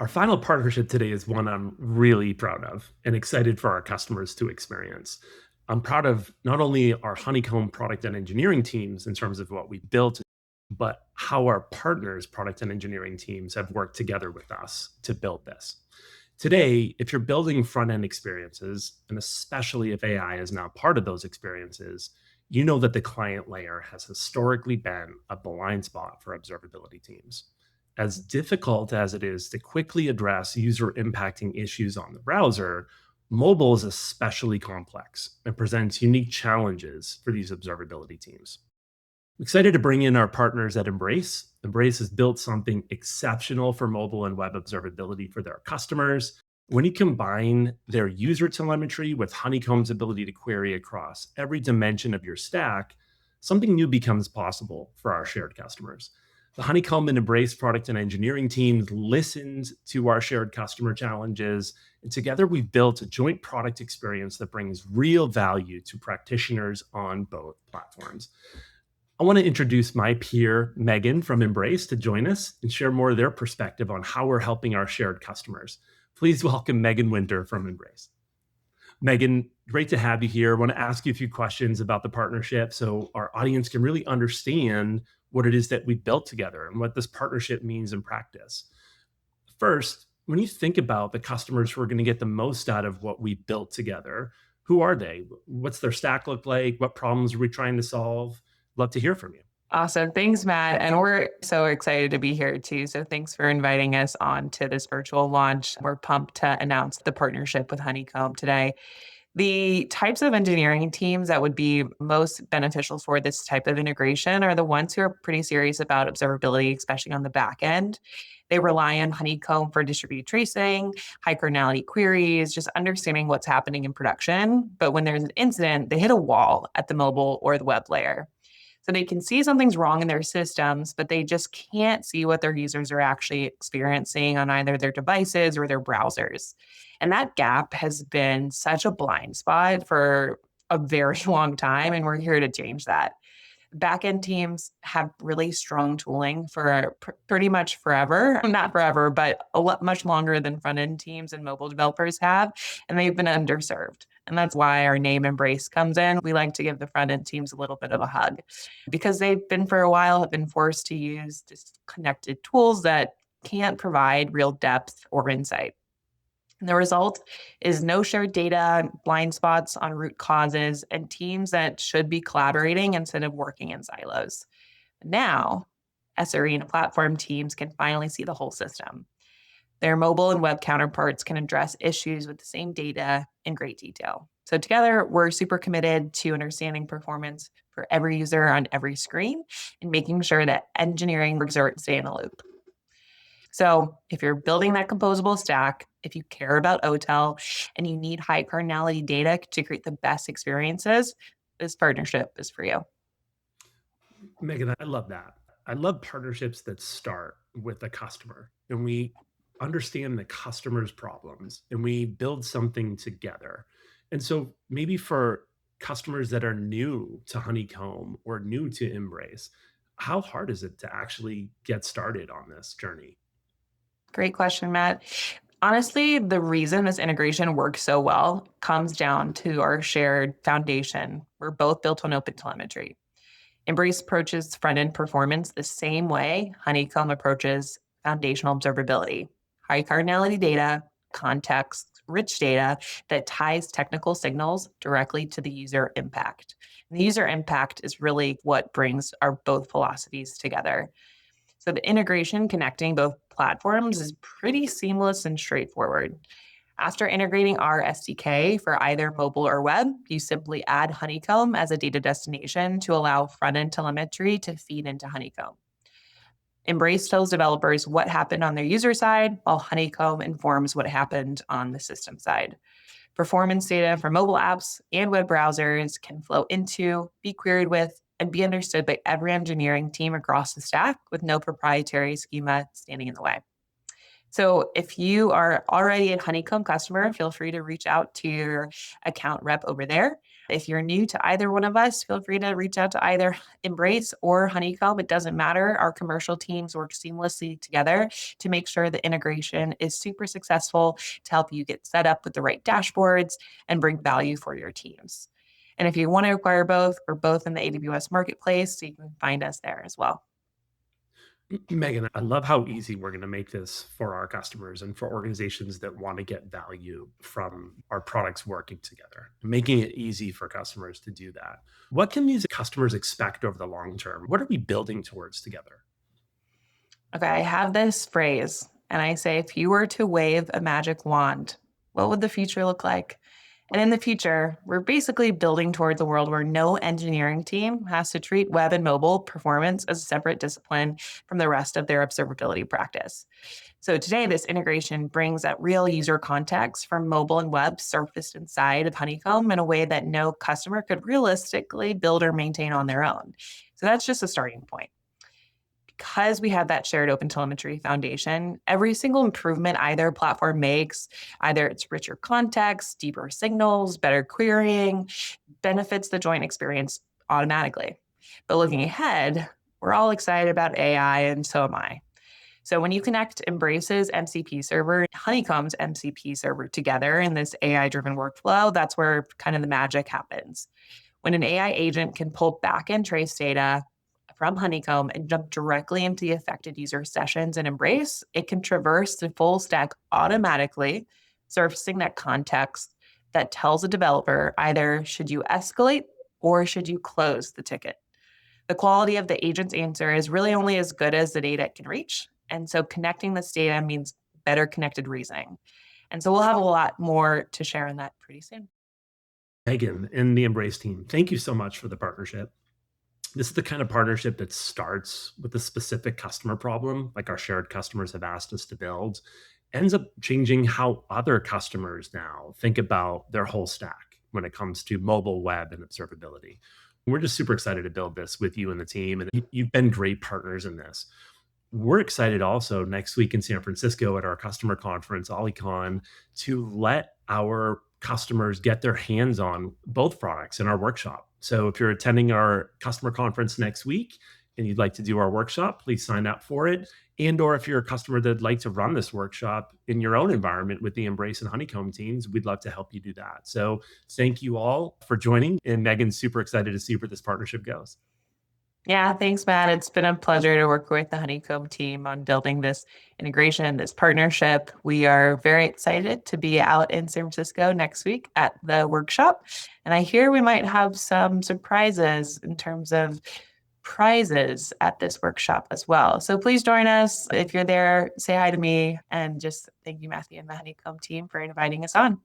Our final partnership today is one I'm really proud of and excited for our customers to experience. I'm proud of not only our Honeycomb product and engineering teams in terms of what we built, but how our partners' product and engineering teams have worked together with us to build this. Today, if you're building front end experiences, and especially if AI is now part of those experiences, you know that the client layer has historically been a blind spot for observability teams. As difficult as it is to quickly address user impacting issues on the browser, mobile is especially complex and presents unique challenges for these observability teams. I'm excited to bring in our partners at Embrace. Embrace has built something exceptional for mobile and web observability for their customers. When you combine their user telemetry with Honeycomb's ability to query across every dimension of your stack, something new becomes possible for our shared customers. The Honeycomb and Embrace product and engineering teams listened to our shared customer challenges, and together we've built a joint product experience that brings real value to practitioners on both platforms. I want to introduce my peer, Megan from Embrace, to join us and share more of their perspective on how we're helping our shared customers. Please welcome Megan Winter from Embrace. Megan, great to have you here. I want to ask you a few questions about the partnership so our audience can really understand what it is that we built together and what this partnership means in practice. First, when you think about the customers who are going to get the most out of what we built together, who are they? What's their stack look like? What problems are we trying to solve? Love to hear from you. Awesome. Thanks, Matt. And we're so excited to be here too. So thanks for inviting us on to this virtual launch. We're pumped to announce the partnership with Honeycomb today. The types of engineering teams that would be most beneficial for this type of integration are the ones who are pretty serious about observability, especially on the back end. They rely on Honeycomb for distributed tracing, high cardinality queries, just understanding what's happening in production. But when there's an incident, they hit a wall at the mobile or the web layer. So they can see something's wrong in their systems, but they just can't see what their users are actually experiencing on either their devices or their browsers. And that gap has been such a blind spot for a very long time, and we're here to change that. Backend teams have really strong tooling for pretty much forever, not forever, but a lot much longer than front end teams and mobile developers have, and they've been underserved. And that's why our name Embrace comes in. We like to give the front end teams a little bit of a hug because they've been for a while have been forced to use disconnected tools that can't provide real depth or insight. And the result is no shared data, blind spots on root causes, and teams that should be collaborating instead of working in silos. Now, SRE and platform teams can finally see the whole system. Their mobile and web counterparts can address issues with the same data in great detail. So together, we're super committed to understanding performance for every user on every screen and making sure that engineering results stay in the loop. So if you're building that composable stack, if you care about OTel and you need high cardinality data to create the best experiences, this partnership is for you. Megan, I love that. I love partnerships that start with a customer and we understand the customer's problems and we build something together. And so maybe for customers that are new to Honeycomb or new to Embrace, how hard is it to actually get started on this journey? Great question, Matt. Honestly, the reason this integration works so well comes down to our shared foundation. We're both built on open telemetry. Embrace approaches front-end performance the same way Honeycomb approaches foundational observability. High cardinality data, context, rich data that ties technical signals directly to the user impact. And the user impact is really what brings our both philosophies together. So the integration connecting both platforms is pretty seamless and straightforward. After integrating our SDK for either mobile or web, you simply add Honeycomb as a data destination to allow front-end telemetry to feed into Honeycomb. Embrace tells developers what happened on their user side, while Honeycomb informs what happened on the system side. Performance data for mobile apps and web browsers can flow into, be queried with, and be understood by every engineering team across the stack with no proprietary schema standing in the way. So if you are already a Honeycomb customer, feel free to reach out to your account rep over there. If you're new to either one of us, feel free to reach out to either Embrace or Honeycomb. It doesn't matter. Our commercial teams work seamlessly together to make sure the integration is super successful to help you get set up with the right dashboards and bring value for your teams. And if you want to acquire both, we're both in the AWS marketplace, so you can find us there as well. Megan, I love how easy we're going to make this for our customers and for organizations that want to get value from our products working together, making it easy for customers to do that. What can these customers expect over the long term? What are we building towards together? Okay, I have this phrase, and I say, if you were to wave a magic wand, what would the future look like? And in the future, we're basically building towards a world where no engineering team has to treat web and mobile performance as a separate discipline from the rest of their observability practice. So today, this integration brings that real user context from mobile and web surfaced inside of Honeycomb in a way that no customer could realistically build or maintain on their own. So that's just a starting point. Because we have that shared open telemetry foundation, every single improvement either platform makes, either it's richer context, deeper signals, better querying, benefits the joint experience automatically. But looking ahead, we're all excited about AI, and so am I. So when you connect Embrace's MCP server, Honeycomb's MCP server together in this AI-driven workflow, that's where kind of the magic happens. When an AI agent can pull back-end trace data from Honeycomb and jump directly into the affected user sessions and Embrace, it can traverse the full stack automatically, surfacing that context that tells a developer either should you escalate or should you close the ticket. The quality of the agent's answer is really only as good as the data it can reach. And so connecting this data means better connected reasoning. And so we'll have a lot more to share on that pretty soon. Megan and the Embrace team, thank you so much for the partnership. This is the kind of partnership that starts with a specific customer problem, like our shared customers have asked us to build, ends up changing how other customers now think about their whole stack when it comes to mobile, web, and observability. We're just super excited to build this with you and the team, and you've been great partners in this. We're excited also next week in San Francisco at our customer conference, OliCon, to let our customers get their hands on both products in our workshop. So if you're attending our customer conference next week and you'd like to do our workshop, please sign up for it. And or if you're a customer that'd like to run this workshop in your own environment with the Embrace and Honeycomb teams, we'd love to help you do that. So thank you all for joining. And Megan's super excited to see where this partnership goes. Yeah, thanks, Matt. It's been a pleasure to work with the Honeycomb team on building this integration, this partnership. We are very excited to be out in San Francisco next week at the workshop. And I hear we might have some surprises in terms of prizes at this workshop as well. So please join us. If you're there, say hi to me. And just thank you, Matthew and the Honeycomb team, for inviting us on.